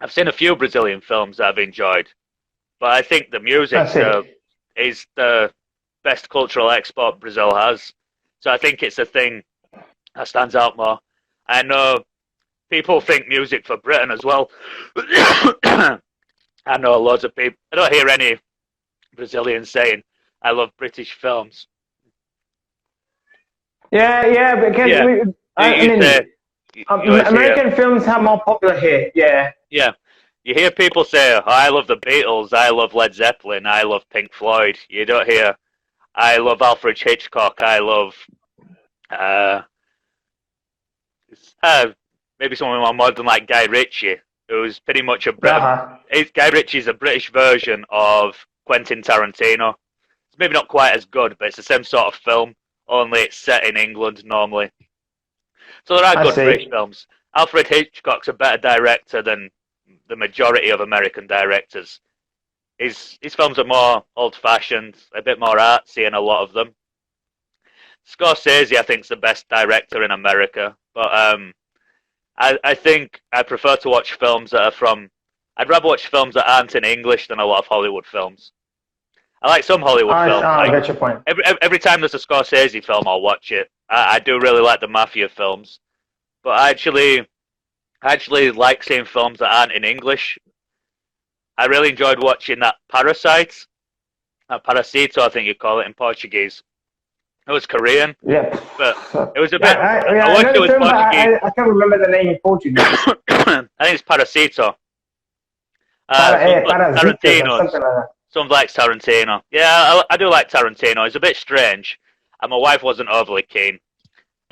I've seen a few Brazilian films that I've enjoyed, but I think the I music see. is the best cultural export Brazil has. So I think it's a thing that stands out more. I know people think music for Britain as well. I know loads of people. I don't hear any Brazilians saying, I love British films. Yeah, yeah, because Yeah, I you mean, say, you always hear, American films are more popular here. Yeah. yeah, you hear people say, oh, I love the Beatles, I love Led Zeppelin, I love Pink Floyd. You don't hear, I love Alfred Hitchcock, I love, uh, uh maybe someone more modern like Guy Ritchie, who's pretty much a Brit. Uh-huh. Guy Ritchie's a British version of Quentin Tarantino. It's maybe not quite as good, but it's the same sort of film, only it's set in England normally. So there are I good British see. films. Alfred Hitchcock's a better director than the majority of American directors. His films are more old-fashioned, a bit more artsy in a lot of them. Scorsese, I think, is the best director in America, but I think I prefer to watch films that are from. I'd rather watch films that aren't in English than a lot of Hollywood films. I like some Hollywood films. I Like get your point. every time there's a Scorsese film, I'll watch it. I do really like the mafia films, but I actually like seeing films that aren't in English. I really enjoyed watching that Parasite, Parasito, I think you call it in Portuguese. It was Korean, Yeah. but it was a bit. Yeah, I I watched know it the with film, but Portuguese. I can't remember the name in Portuguese. I think it's Parasito. Some Parasitas or something Tarantino's. like that. Some likes Tarantino. Yeah, I do like Tarantino. It's a bit strange, and my wife wasn't overly keen.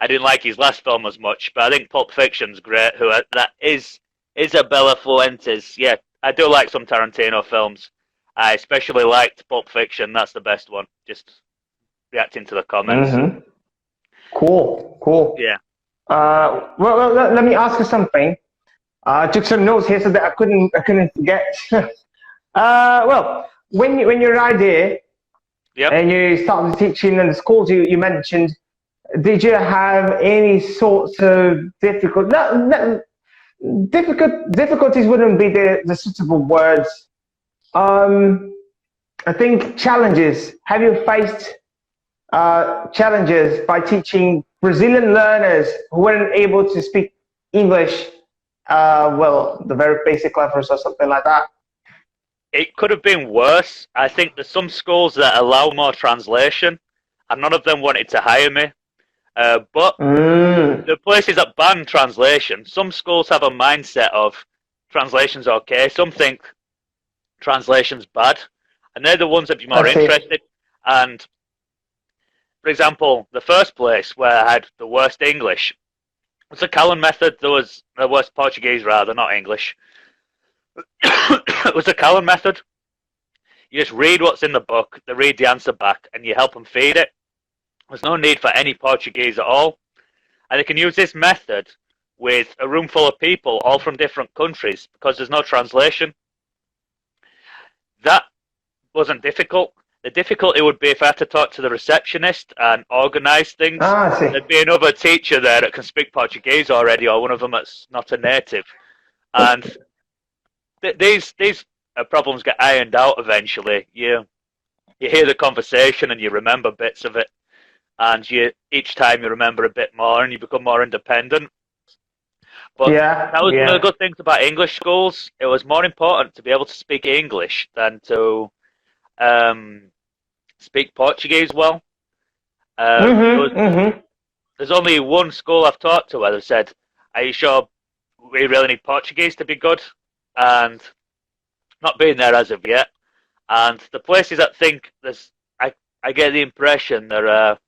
I didn't like his last film as much, but I think Pulp Fiction's great. That is Isabella Fuentes. Yeah, I do like some Tarantino films. I especially liked Pulp Fiction. That's the best one. Just reacting to the comments. Mm-hmm. Cool, cool. Yeah. Well, let me ask you something. I took some notes here so that I couldn't forget. Well, when you're right there Yep. and you started teaching in the schools you mentioned, did you have any sorts of difficulties wouldn't be the suitable words. I think challenges. Have you faced challenges by teaching Brazilian learners who weren't able to speak English, well, the very basic levels or something like that? It could have been worse. I think there's some schools that allow more translation, and none of them wanted to hire me. But Mm, the places that ban translation, some schools have a mindset of translation's okay. Some think translation's bad, and they're the ones that be I more see. interested. And for example, the first place where I had the worst English was the Callan method. There was the worst Portuguese, rather, not English. It was the Callan method. You just read what's in the book, they read the answer back, and you help them feed it. There's no need for any Portuguese at all. And they can use this method with a room full of people, all from different countries, because there's no translation. That wasn't difficult. The difficulty would be if I had to talk to the receptionist and organise things. I see. There'd be another teacher there that can speak Portuguese already, or one of them that's not a native. And these problems get ironed out eventually. You hear the conversation and you remember bits of it, and you each time you remember a bit more and you become more independent. But Yeah, that was one of the yeah. good things about English schools. It was more important to be able to speak English than to um, speak Portuguese well. There was, Mm-hmm, mm-hmm. there's only one school I've talked to where they said, "Are you sure we really need Portuguese to be good?" And not being there as of yet. And the places that think there's, I get the impression there are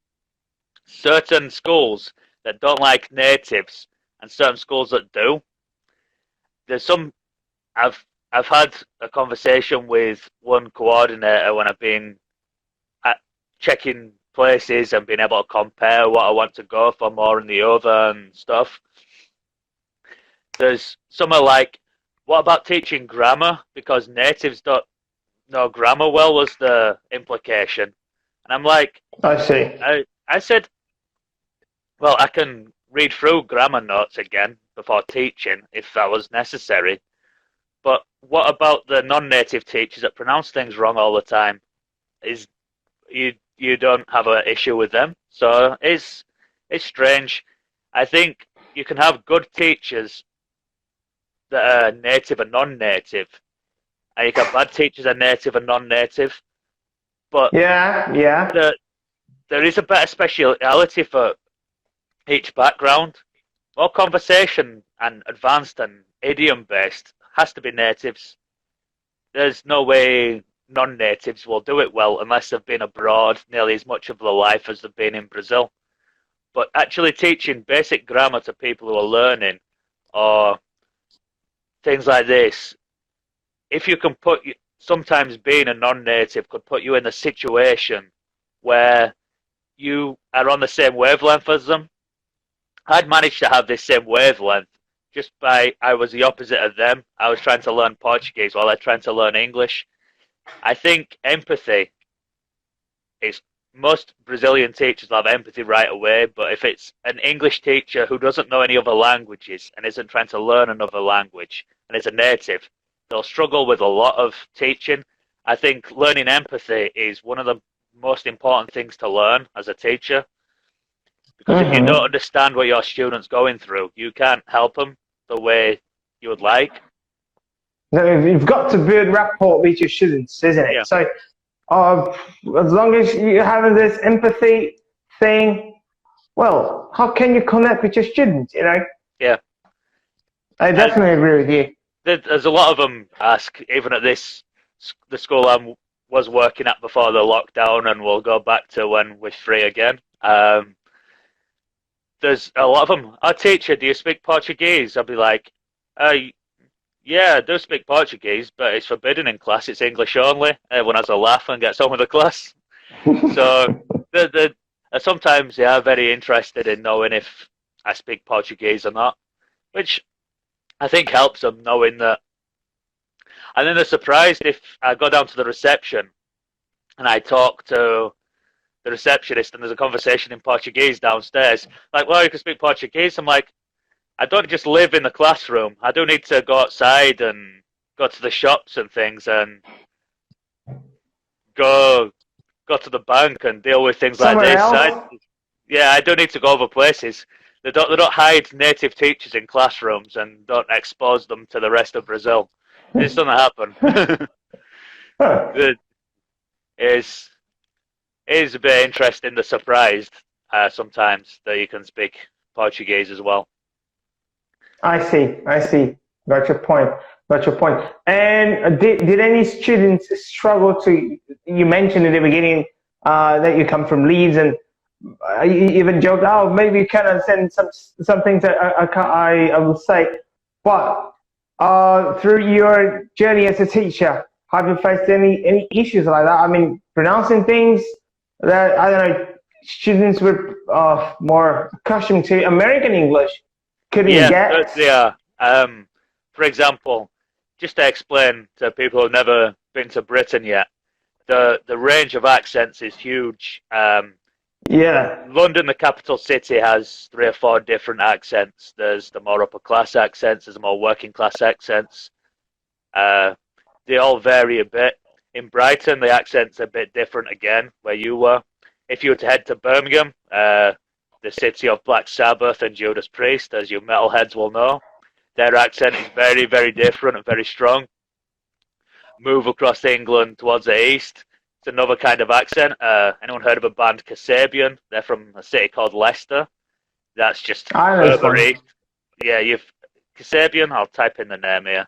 certain schools that don't like natives and certain schools that do. There's some I've I've had a conversation with one coordinator when I've been at checking places and being able to compare what I want to go for more in the other and stuff. There's some are like, what about teaching grammar? Because natives don't know grammar well was the implication. And I'm like, I see. I said, well, I can read through grammar notes again before teaching if that was necessary. what about the non-native teachers that pronounce things wrong all the time? Is you don't have an issue with them? So it's strange. I think you can have good teachers that are native and non-native, and you can have bad teachers that are native and non-native. But Yeah, yeah. there is a better speciality for each background. More conversation and advanced and idiom based has to be natives. There's no way non-natives will do it well unless they've been abroad nearly as much of their life as they've been in Brazil. But actually teaching basic grammar to people who are learning or things like this, if you can sometimes being a non-native could put you in a situation where you are on the same wavelength as them. I'd managed to have this same wavelength just by I was the opposite of them. I was trying to learn Portuguese while they're trying to learn English. I think empathy is most Brazilian teachers will have empathy right away, but if it's an English teacher who doesn't know any other languages and isn't trying to learn another language and is a native, they'll struggle with a lot of teaching. I think learning empathy is one of the most important things to learn as a teacher, because if you don't understand what your student's going through, you can't help them the way you would like. So you've got to build rapport with your students, isn't it? Yeah. So as long as you're having this empathy thing, well, how can you connect with your students, you know? Yeah. I definitely agree with you. There's a lot of them ask, even at the school I was working at before the lockdown, and we'll go back to when we're free again. There's a lot of them. Our teacher, do you speak Portuguese? I'll be like, yeah, I do speak Portuguese, but it's forbidden in class. It's English only. Everyone has a laugh and gets on with the class. So sometimes they are very interested in knowing if I speak Portuguese or not, which I think helps them knowing that. And then they're surprised if I go down to the reception and I talk to the receptionist and there's a conversation in Portuguese downstairs. Like, well, you can speak Portuguese. I'm like, I don't just live in the classroom. I do need to go outside and go to the shops and things and go to the bank and deal with things like this. I do need to go other places. They don't hide native teachers in classrooms and don't expose them to the rest of Brazil. This doesn't happen. It is a bit interesting. They're surprised sometimes that you can speak Portuguese as well. I see. Got your point. And did any students struggle to? You mentioned in the beginning that you come from Leeds, and you even joked, "Oh, maybe you can send some things that I will say." But through your journey as a teacher, have you faced any issues like that? I mean, pronouncing things that I don't know, students were more accustomed to American English couldn't get. Yeah. For example, just to explain to people who've never been to Britain yet, the range of accents is huge. London, the capital city, has 3 or 4 different accents. There's the more upper class accents, there's the more working class accents. They all vary a bit. In Brighton, the accent's a bit different again, where you were. If you were to head to Birmingham, the city of Black Sabbath and Judas Priest, as you metalheads will know, their accent is very, very different and very strong. Move across England towards the east, it's another kind of accent. Anyone heard of a band Kasabian? They're from a city called Leicester. That's just further east. Yeah, Kasabian, I'll type in the name here.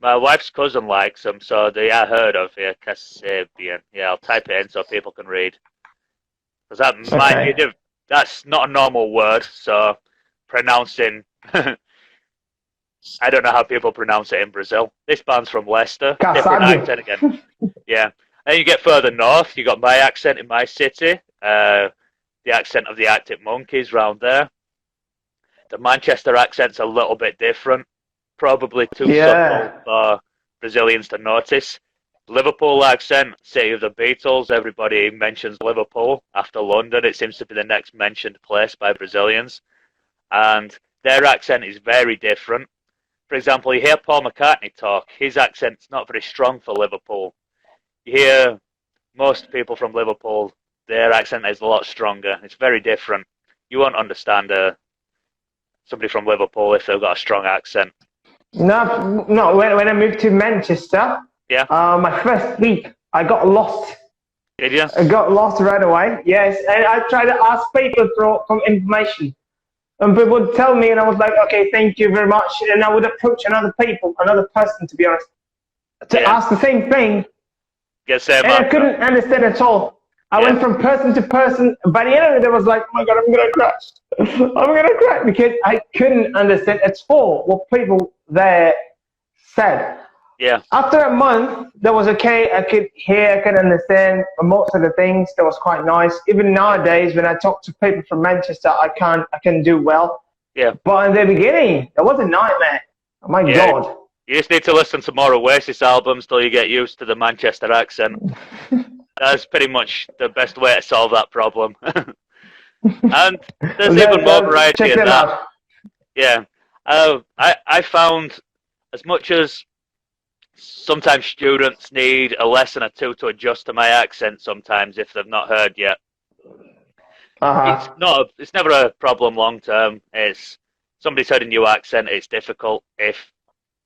My wife's cousin likes them, so they are heard of here. Kasabian. Yeah, I'll type it in so people can read. Because that's not a normal word, so pronouncing... I don't know how people pronounce it in Brazil. This band's from Leicester. Different accent again. Yeah. Then you get further north, you got my accent in my city. The accent of the Arctic Monkeys round there. The Manchester accent's a little bit different. Probably too subtle for Brazilians to notice. Liverpool accent, city of the Beatles. Everybody mentions Liverpool after London. It seems to be the next mentioned place by Brazilians. And their accent is very different. for example, you hear Paul McCartney talk, his accent's not very strong for Liverpool. You hear most people from Liverpool, their accent is a lot stronger. It's very different. You won't understand somebody from Liverpool if they've got a strong accent. No, no. When I moved to Manchester, Yeah. My first week, I got lost. Did you? I got lost right away. Yes, and I tried to ask people for information, and people would tell me, and I was like, okay, thank you very much. And I would approach another person, to be honest, to ask the same thing, and I couldn't understand at all. I went from person to person. By the end of it, I was like, oh my God, I'm gonna crash. I'm gonna crash because I couldn't understand at all what people there said. Yeah. After a month, that was okay. I could hear, I could understand most of the things. That was quite nice. Even nowadays, when I talk to people from Manchester, I can do well. Yeah. But in the beginning, that was a nightmare. Oh my God. You just need to listen to more Oasis albums till you get used to the Manchester accent. That's pretty much the best way to solve that problem. And there's even more variety in that. Out. Yeah. I found as much as sometimes students need a lesson or two to adjust to my accent sometimes if they've not heard yet. It's never a problem long term. It's somebody's heard a new accent, it's difficult if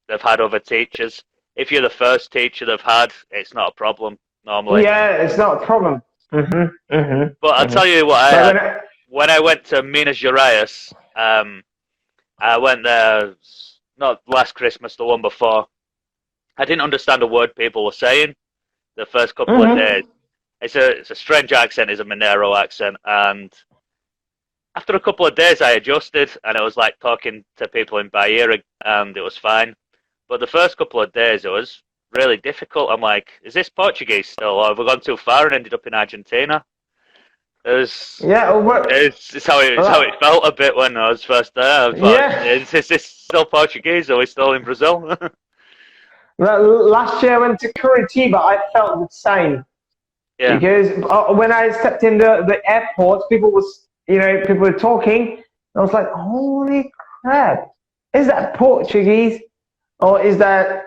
they've had other teachers. If you're the first teacher they've had, it's not a problem normally. Yeah, it's not a problem. But I'll tell you what I had. When I went to Minas Gerais, I went there not last Christmas, the one before. I didn't understand a word people were saying the first couple of days. It's a strange accent, it's a Mineiro accent, and after a couple of days I adjusted, and it was like talking to people in Bahia, and it was fine. But the first couple of days it was really difficult. I'm like, is this Portuguese still, or have we gone too far and ended up in Argentina? It's how it felt a bit when I was first there. I was like, is this still Portuguese, or are we still in Brazil? Last year I went to Curitiba, I felt the same. Yeah. Because when I stepped in the airport, people were talking, and I was like, holy crap, is that Portuguese? Or is that,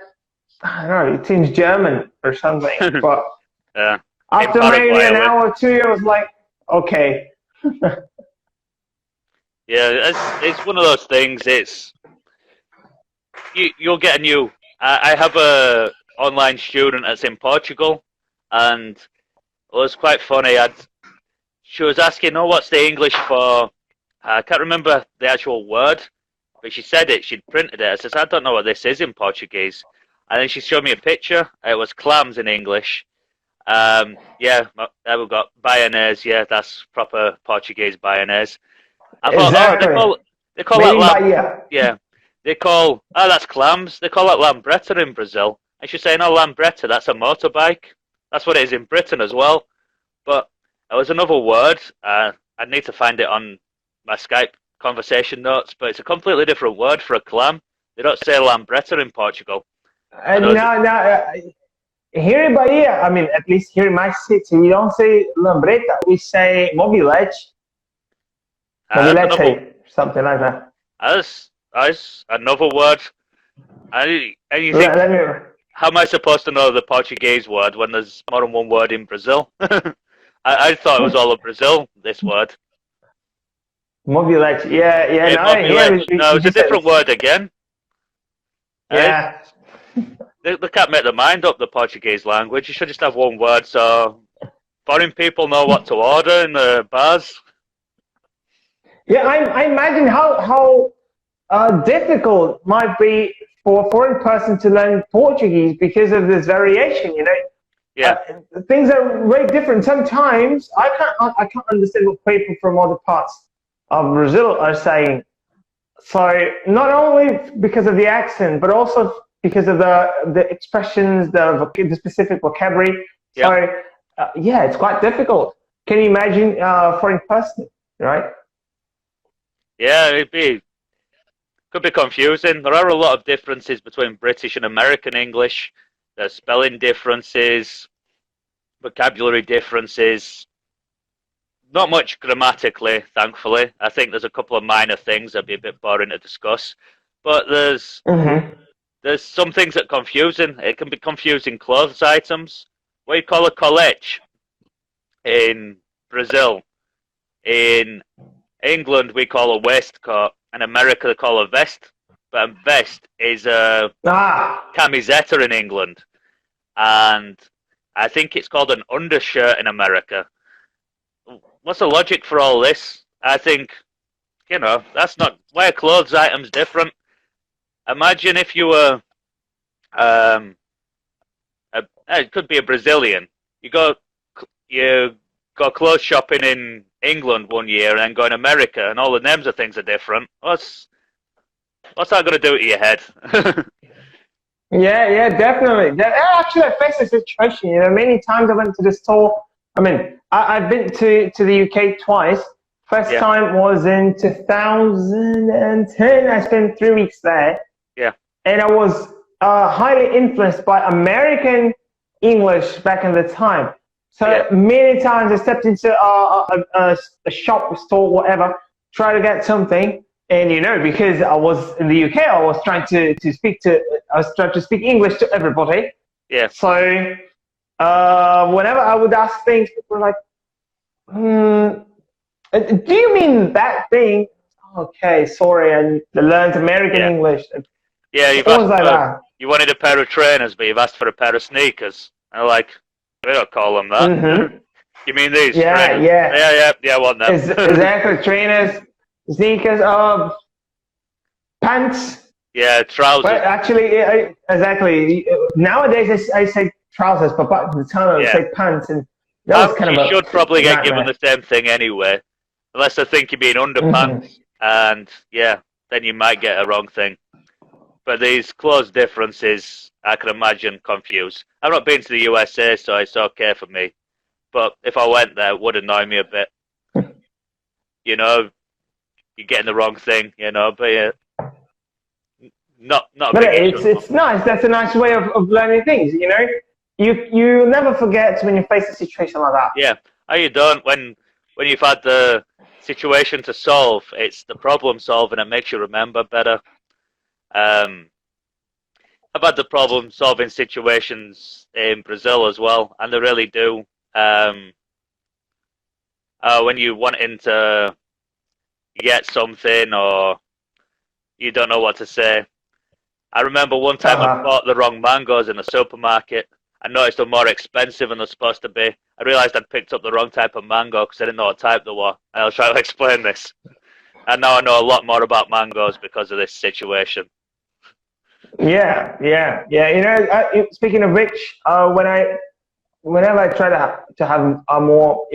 I don't know, it seems German or something. But after maybe an hour or two, I was like, okay. It's one of those things. You'll get a new. I have a online student that's in Portugal, and it was quite funny. She was asking, "Oh, what's the English for?" I can't remember the actual word, but she said it. She'd printed it. I says, "I don't know what this is in Portuguese." And then she showed me a picture. It was clams in English. We've got baianese. Yeah, that's proper Portuguese baianese. I thought, exactly. they call that lamb. Yeah, they call that's clams. They call that lambretta in Brazil. And she's saying, "Oh, lambretta, that's a motorbike. That's what it is in Britain as well." But there was another word. I need to find it on my Skype conversation notes. But it's a completely different word for a clam. They don't say lambretta in Portugal. Here in Bahia, I mean, at least here in my city, we don't say lambretta, we say mobilete. Mobilete, something like that. That's another word. And you think, how am I supposed to know the Portuguese word when there's more than one word in Brazil? I thought it was all of Brazil, this word. Mobilete, it's a different word again. Yeah. They can't make their mind up, the Portuguese language. You should just have one word so foreign people know what to order in the bars. Yeah, I imagine how difficult it might be for a foreign person to learn Portuguese because of this variation, Yeah. Things are very different. Sometimes I can't understand what people from other parts of Brazil are saying. So not only because of the accent, but also because of the expressions, the specific vocabulary. Yeah. So it's quite difficult. Can you imagine a foreign person, right? Yeah, could be confusing. There are a lot of differences between British and American English. There's spelling differences, vocabulary differences. Not much grammatically, thankfully. I think there's a couple of minor things that'd be a bit boring to discuss. But Mm-hmm. there's some things that are confusing. It can be confusing clothes items. What you call a colete in Brazil. In England, we call a waistcoat. In America, they call a vest. But a vest is a Ah, camiseta in England. And I think it's called an undershirt in America. What's the logic for all this? I think, that's not why are clothes items different. Imagine if you were, um, it could be a Brazilian. You go, you go clothes shopping in England one year and then go in America, and all the names of things are different. What's that going to do to your head? yeah, definitely. Actually, I faced a situation. Many times I went to the store. I mean, I've been to the UK twice. First Yeah, time was in 2010. I spent 3 weeks there, yeah, and I was highly influenced by American English back in the time. So yeah, many times I stepped into a shop, a store, whatever, try to get something, and because I was in the UK, I was trying to speak English to everybody. yeah. So whenever I would ask things, people were like, "Do you mean that thing?" Okay, sorry, and I learned American Yeah. English. Yeah, It's always like that. you wanted a pair of trainers, but you've asked for a pair of sneakers. And they're like, we don't call them that. Mm-hmm. You mean these Yeah, trainers? yeah. Yeah, I want them. Exactly. Trainers, sneakers, pants. Yeah, Well, trousers. actually, exactly. Nowadays, I say trousers, but back at the time, I would Yeah. say pants, and that was Pants, kind you of should a probably get given nightmare. the same thing anyway. Unless they think you mean Mm-hmm. underpants. And, yeah, then you might get a wrong thing. But these clothes differences, I can imagine, confuse. I've not been to the USA, so it's okay for me. But if I went there, it would annoy me a bit. You know, you're getting the wrong thing, but not a But big issue. it's nice. That's a nice way of learning things. You never forget when you face a situation like that. Yeah, you don't when you've had the situation to solve. It's the problem solving that makes you remember better. Um, I've had the problem solving situations in Brazil as well, and they really do. Um, when you wanting to get something or you don't know what to say. I remember one time I Uh-huh. bought the wrong mangoes in the supermarket. I noticed they're more expensive than they're supposed to be. I realised I'd picked up the wrong type of mango because I didn't know what type they were. And I was trying to explain this. And now I know a lot more about mangoes because of this situation. Yeah. Speaking of which, whenever I try to have a more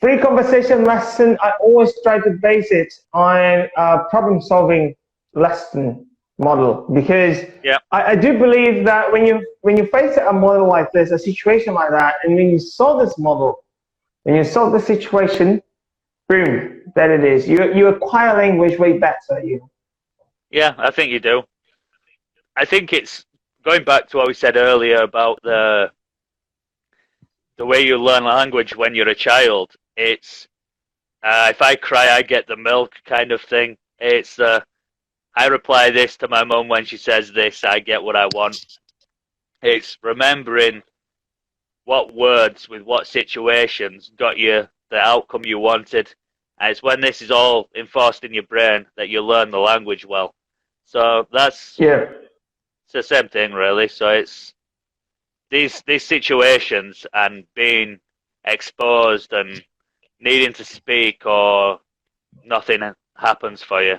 free conversation lesson, I always try to base it on a problem solving lesson model, because Yeah, I do believe that when you face a model like this, a situation like that, and when you solve this model, when you solve the situation, boom, there it is. You acquire language way better. yeah, I think you do. I think it's going back to what we said earlier about the way you learn language when you're a child. It's if I cry, I get the milk kind of thing. It's I reply this to my mum when she says this, I get what I want. It's remembering what words with what situations got you the outcome you wanted. And it's when this is all enforced in your brain that you learn the language well. So Yeah. it's the same thing really. So it's these situations and being exposed and needing to speak or nothing happens for you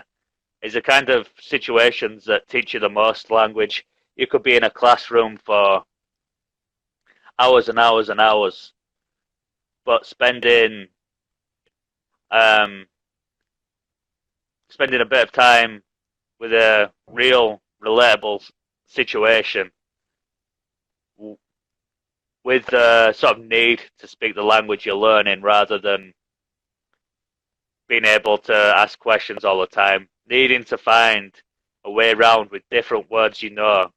is the kind of situations that teach you the most language. You could be in a classroom for hours and hours and hours, but um, spending a bit of time with a real, relatable situation with the sort of need to speak the language you're learning rather than being able to ask questions all the time, needing to find a way around with different words to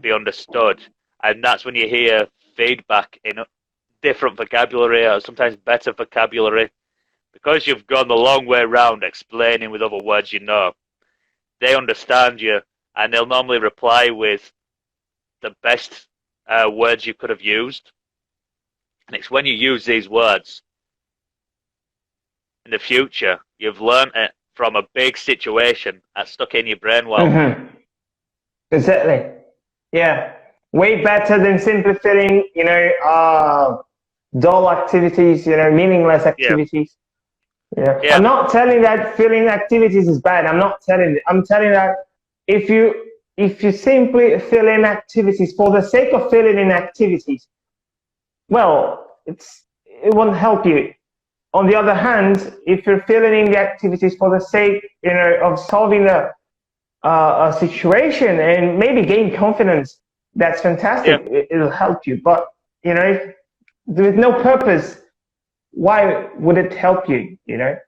be understood. And that's when you hear feedback in different vocabulary or sometimes better vocabulary because you've gone the long way around explaining with other words. they understand you, and they'll normally reply with the best words you could have used. And it's when you use these words in the future, you've learned it from a big situation that's stuck in your brain well. Mm-hmm. Exactly. Yeah. Way better than simply filling, dull activities, meaningless activities. Yeah. Yeah. I'm not telling that filling activities is bad. I'm not telling it. I'm telling that if you simply fill in activities for the sake of filling in activities, well, it won't help you. On the other hand, if you're filling in the activities for the sake, of solving a situation and maybe gain confidence, that's fantastic. Yeah. It'll help you. But with no purpose, why would it help you? Yeah.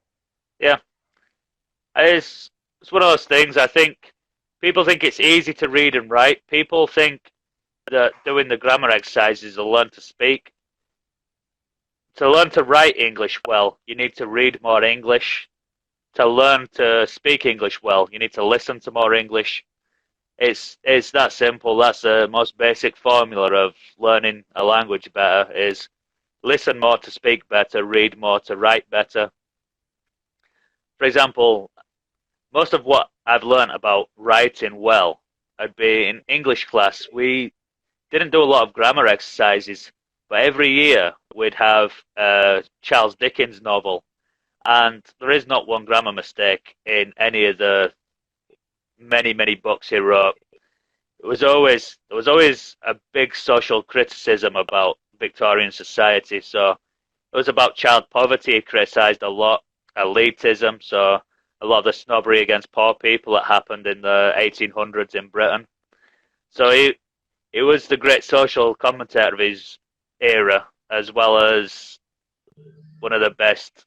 It's one of those things. I think people think it's easy to read and write. People think that doing the grammar exercises will learn to speak. To learn to write English well, you need to read more English. To learn to speak English well, you need to listen to more English. It's that simple. That's the most basic formula of learning a language better, is listen more to speak better, read more to write better. For example, most of what I've learned about writing well, I'd be in English class. We didn't do a lot of grammar exercises, but every year we'd have a Charles Dickens novel, and there is not one grammar mistake in any of the many, many books he wrote. There was always a big social criticism about Victorian society. So it was about child poverty. He criticised a lot, elitism, so a lot of the snobbery against poor people that happened in the 1800s in Britain. So he was the great social commentator of his era, as well as one of the best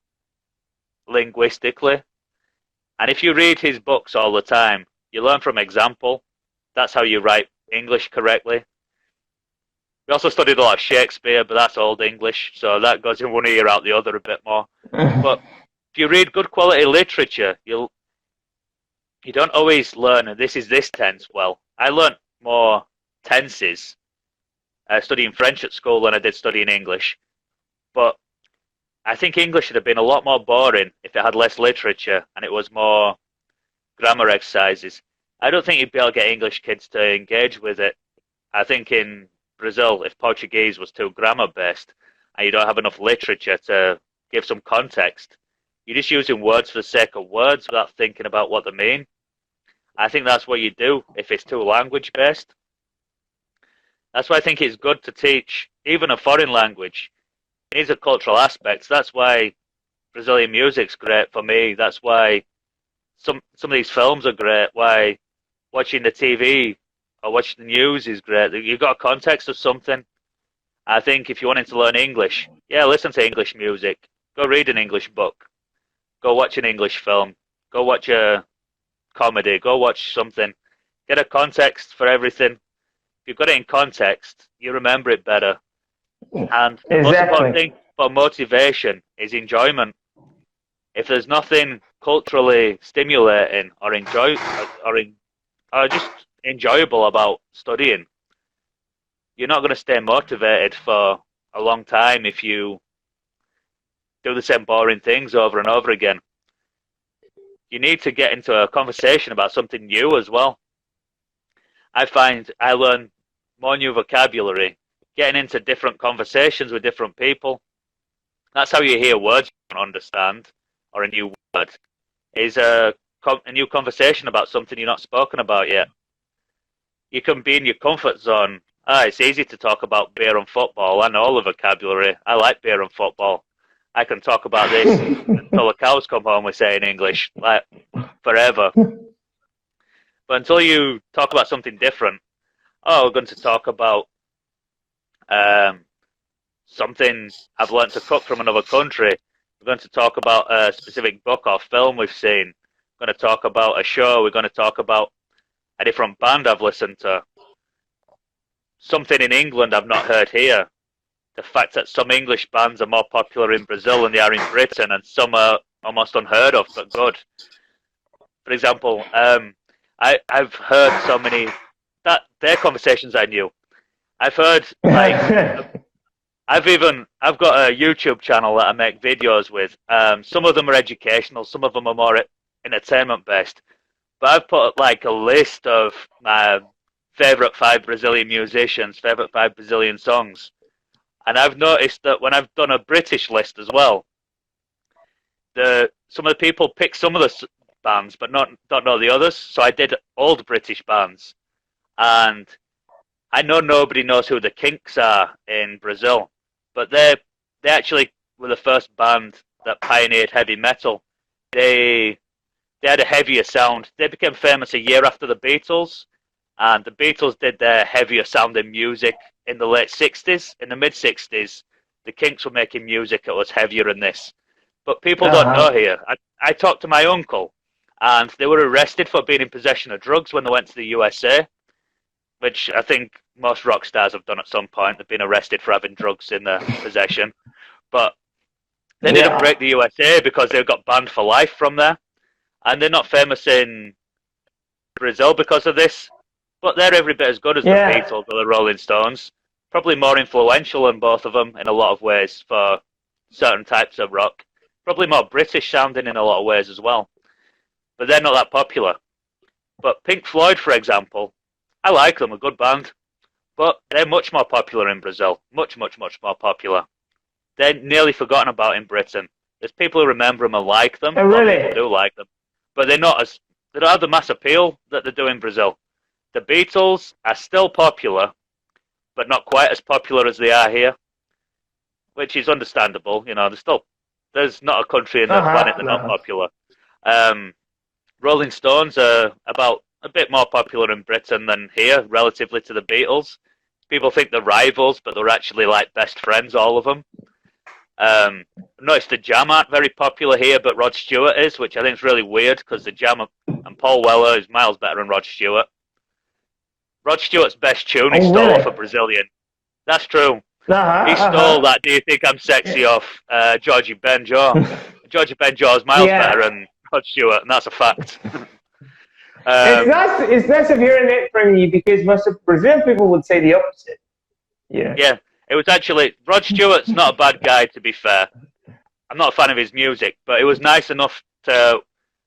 linguistically. And if you read his books all the time, you learn from example. That's how you write English correctly. We also studied a lot of Shakespeare, but that's Old English, so that goes in one ear out the other a bit more. But if you read good quality literature, you don't always learn, and this is this tense well. I learnt more tenses studying French at school than I did studying English. But I think English would have been a lot more boring if it had less literature and it was more grammar exercises. I don't think you'd be able to get English kids to engage with it. I think in Brazil, if Portuguese was too grammar based and you don't have enough literature to give some context, you're just using words for the sake of words without thinking about what they mean. I think that's what you do if it's too language based. That's why I think it's good to teach even a foreign language. It needs a cultural aspect. That's why Brazilian music's great for me. That's why some of these films are great. Why watching the TV or watching the news is great. You've got a context of something. I think if you wanted to learn English, listen to English music. Go read an English book. Go watch an English film. Go watch a comedy. Go watch something. Get a context for everything. If you've got it in context, you remember it better. And the most important thing for motivation is enjoyment. If there's nothing culturally stimulating or just enjoyable about studying, you're not going to stay motivated for a long time if you do the same boring things over and over again. You need to get into a conversation about something new as well. I find I learn more new vocabulary getting into different conversations with different people. That's how you hear words you don't understand, or a new word, is a new conversation about something you're not spoken about yet. You can be in your comfort zone. It's easy to talk about beer and football. I know all the vocabulary. I like beer and football. I can talk about this until the cows come home, we say in English, like forever. But until you talk about something different, we're going to talk about something I've learned to cook from another country. We're going to talk about a specific book or film we've seen. We're going to talk about a show. We're going to talk about a different band I've listened to. Something in England I've not heard here. The fact that some English bands are more popular in Brazil than they are in Britain, and some are almost unheard of but good. For example, I've heard so many that their conversations I knew. I've heard like I've got a YouTube channel that I make videos with. Some of them are educational, some of them are more entertainment based. But I've put like a list of my favorite 5 Brazilian musicians, favorite 5 Brazilian songs, and I've noticed that when I've done a British list as well, some of the people pick some of the bands, but don't know the others. So I did old British bands, and I know nobody knows who the Kinks are in Brazil, but they actually were the first band that pioneered heavy metal. They had a heavier sound. They became famous a year after the Beatles, and the Beatles did their heavier sounding music in the late 60s. In the mid 60s, the Kinks were making music that was heavier than this. But people don't know here. I talked to my uncle, and they were arrested for being in possession of drugs when they went to the USA, which I think most rock stars have done at some point. They've been arrested for having drugs in their possession. But they didn't break the USA because they got banned for life from there. And they're not famous in Brazil because of this. But they're every bit as good as the Beatles or the Rolling Stones. Probably more influential than both of them in a lot of ways for certain types of rock. Probably more British sounding in a lot of ways as well. But they're not that popular. But Pink Floyd, for example, I like them, a good band. But they're much more popular in Brazil. Much, much, much more popular. They're nearly forgotten about in Britain. There's people who remember them and like them. Oh, really? People do like them. But they don't have the mass appeal that they do in Brazil. The Beatles are still popular, but not quite as popular as they are here. Which is understandable, you know, there's not a country in the planet that's not popular. Rolling Stones are about a bit more popular in Britain than here, relatively to the Beatles. People think they're rivals, but they're actually like best friends, all of them. I've noticed the Jam aren't very popular here, but Rod Stewart is, which I think is really weird because the Jam and Paul Weller is miles better than Rod Stewart. Rod Stewart's best tune he stole off a Brazilian. That's true. He stole that "Do You Think I'm Sexy" off Georgie Benjor. Georgie Benjor is miles better than Rod Stewart, and that's a fact. It's nice of hearing it from you because most of Brazilian people would say the opposite. Yeah, it was actually Rod Stewart's not a bad guy, to be fair. I'm not a fan of his music, but it was nice enough to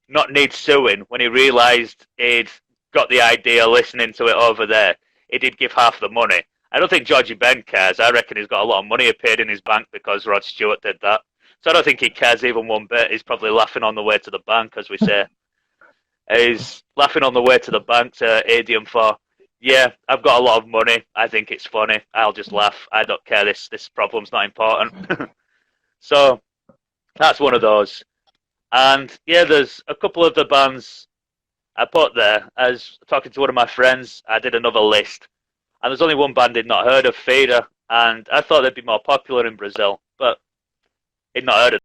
not need suing when he realised he'd got the idea listening to it over there. He did give half the money. I don't think Georgie Ben cares. I reckon he's got a lot of money appeared in his bank because Rod Stewart did that. So I don't think he cares even one bit. He's probably laughing on the way to the bank, as we say. He's laughing on the way to the bank to idiom for, yeah, I've got a lot of money. I think it's funny. I'll just laugh. I don't care. This problem's not important. So that's one of those. And yeah, there's a couple of the bands I put there. As talking to one of my friends, I did another list. And there's only one band I'd not heard of, Feeder. And I thought they'd be more popular in Brazil. But he'd not heard of